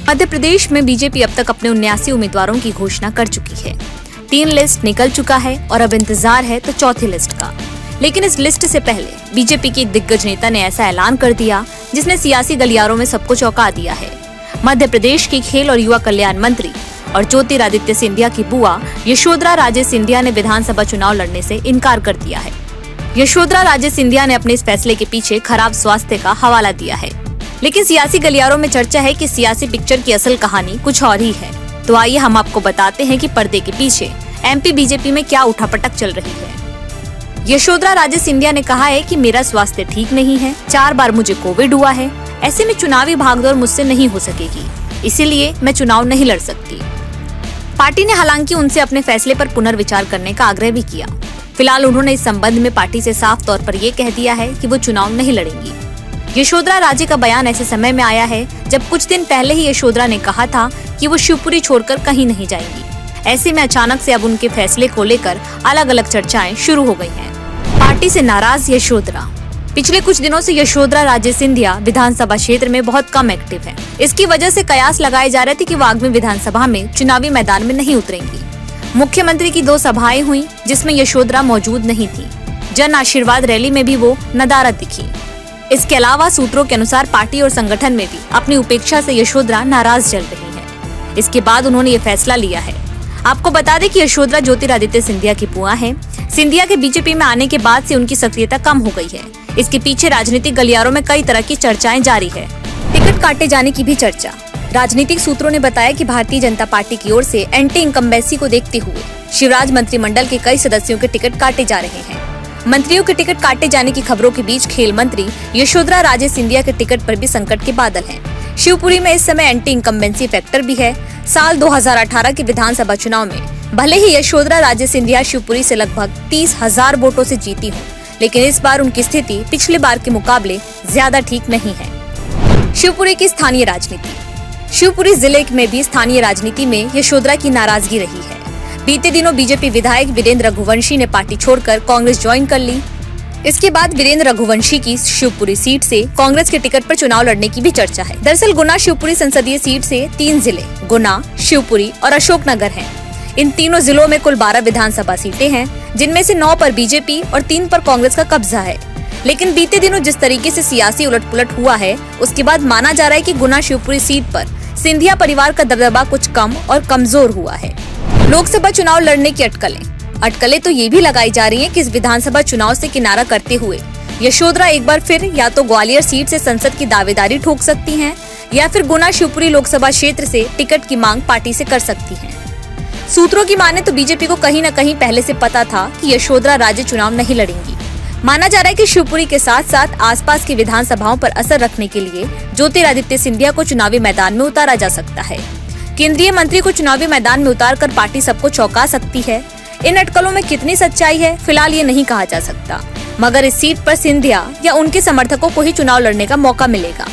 मध्य प्रदेश में बीजेपी अब तक अपने 79 उम्मीदवारों की घोषणा कर चुकी है। 3 लिस्ट निकल चुका है और अब इंतजार है तो चौथी लिस्ट का। लेकिन इस लिस्ट से पहले बीजेपी के एक दिग्गज नेता ने ऐसा ऐलान कर दिया जिसने सियासी गलियारों में सबको चौंका दिया है। मध्य प्रदेश के खेल और युवा कल्याण मंत्री और ज्योतिरादित्य सिंधिया की बुआ यशोधरा राजे सिंधिया ने विधानसभा चुनाव लड़ने से इनकार कर दिया है। यशोधरा राजे सिंधिया ने अपने इस फैसले के पीछे खराब स्वास्थ्य का हवाला दिया है। लेकिन सियासी गलियारों में चर्चा है कि सियासी पिक्चर की असल कहानी कुछ और ही है। तो आइए हम आपको बताते हैं कि पर्दे के पीछे एमपी बीजेपी में क्या उठापटक चल रही है। यशोधरा राजे सिंधिया ने कहा है कि मेरा स्वास्थ्य ठीक नहीं है, 4 बार मुझे कोविड हुआ है, ऐसे में चुनावी भागदौड़ मुझसे नहीं हो सकेगी, इसीलिए मैं चुनाव नहीं लड़ सकती। पार्टी ने हालांकि उनसे अपने फैसले पर पुनर्विचार करने का आग्रह भी किया। फिलहाल उन्होंने इस संबंध में पार्टी से साफ तौर पर ये कह दिया है कि वो चुनाव नहीं लड़ेंगी। यशोधरा राजे का बयान ऐसे समय में आया है जब कुछ दिन पहले ही यशोधरा ने कहा था कि वो शिवपुरी छोड़कर कहीं नहीं जाएंगी। ऐसे में अचानक से अब उनके फैसले को लेकर अलग अलग चर्चाएं शुरू हो गई हैं। पार्टी से नाराज यशोधरा। पिछले कुछ दिनों से यशोधरा राजे सिंधिया विधानसभा क्षेत्र में बहुत कम एक्टिव हैं। इसकी वजह से कयास लगाए जा रहे थे कि वो आगामी विधानसभा में चुनावी मैदान में नहीं उतरेंगी। मुख्यमंत्री की 2 सभाएं हुई जिसमें यशोधरा मौजूद नहीं थी। जन आशीर्वाद रैली में भी वो नदारद दिखी। इसके अलावा सूत्रों के अनुसार पार्टी और संगठन में भी अपनी उपेक्षा से यशोधरा नाराज चल रही है। इसके बाद उन्होंने ये फैसला लिया है। आपको बता दें कि यशोधरा ज्योतिरादित्य सिंधिया की बुआ है। सिंधिया के बीजेपी में आने के बाद से उनकी सक्रियता कम हो गई है। इसके पीछे राजनीतिक गलियारों में कई तरह की चर्चाएं जारी है। टिकट काटे जाने की भी चर्चा। राजनीतिक सूत्रों ने बताया कि भारतीय जनता पार्टी की ओर से एंटी इनकम्बेंसी को देखते हुए शिवराज मंत्रिमंडल के कई सदस्यों के टिकट काटे जा रहे हैं। मंत्रियों के टिकट काटे जाने की खबरों के बीच खेल मंत्री यशोधरा राजे सिंधिया के टिकट पर भी संकट के बादल हैं। शिवपुरी में इस समय एंटी इनकम्बेंसी फैक्टर भी है। साल 2018 के विधानसभा चुनाव में भले ही यशोधरा राजे सिंधिया शिवपुरी से लगभग 30,000 वोटों से जीती हो, लेकिन इस बार उनकी स्थिति पिछले बार के मुकाबले ज्यादा ठीक नहीं है। शिवपुरी की स्थानीय राजनीति। शिवपुरी जिले में भी स्थानीय राजनीति में यशोधरा की नाराजगी रही है। बीते दिनों बीजेपी विधायक वीरेंद्र रघुवंशी ने पार्टी छोड़कर कांग्रेस ज्वाइन कर ली। इसके बाद वीरेंद्र रघुवंशी की शिवपुरी सीट से कांग्रेस के टिकट पर चुनाव लड़ने की भी चर्चा है। दरअसल गुना शिवपुरी संसदीय सीट से 3 जिले गुना, शिवपुरी और अशोकनगर हैं। इन तीनों जिलों में कुल 12 विधानसभा सीटें हैं, जिनमें से 9 पर बीजेपी और 3 पर कांग्रेस का कब्जा है। लेकिन बीते दिनों जिस तरीके से सियासी उलटपुलट हुआ है, उसके बाद माना जा रहा है कि गुना शिवपुरी सीट पर सिंधिया परिवार का दबदबा कुछ कम और कमजोर हुआ है। लोकसभा चुनाव लड़ने की अटकलें तो ये भी लगाई जा रही हैं कि इस विधानसभा चुनाव से किनारा करते हुए यशोधरा एक बार फिर या तो ग्वालियर सीट से संसद की दावेदारी ठोक सकती हैं या फिर गुना शिवपुरी लोकसभा क्षेत्र से टिकट की मांग पार्टी से कर सकती हैं। सूत्रों की माने तो बीजेपी को कहीं न कहीं पहले से पता था कि यशोधरा राजे चुनाव नहीं लड़ेंगी। माना जा रहा है कि शिवपुरी के साथ साथ आसपास की विधानसभाओं पर असर रखने के लिए ज्योतिरादित्य सिंधिया को चुनावी मैदान में उतारा जा सकता है। केंद्रीय मंत्री को चुनावी मैदान में उतारकर पार्टी सबको चौंका सकती है। इन अटकलों में कितनी सच्चाई है फिलहाल ये नहीं कहा जा सकता, मगर इस सीट पर सिंधिया या उनके समर्थकों को ही चुनाव लड़ने का मौका मिलेगा।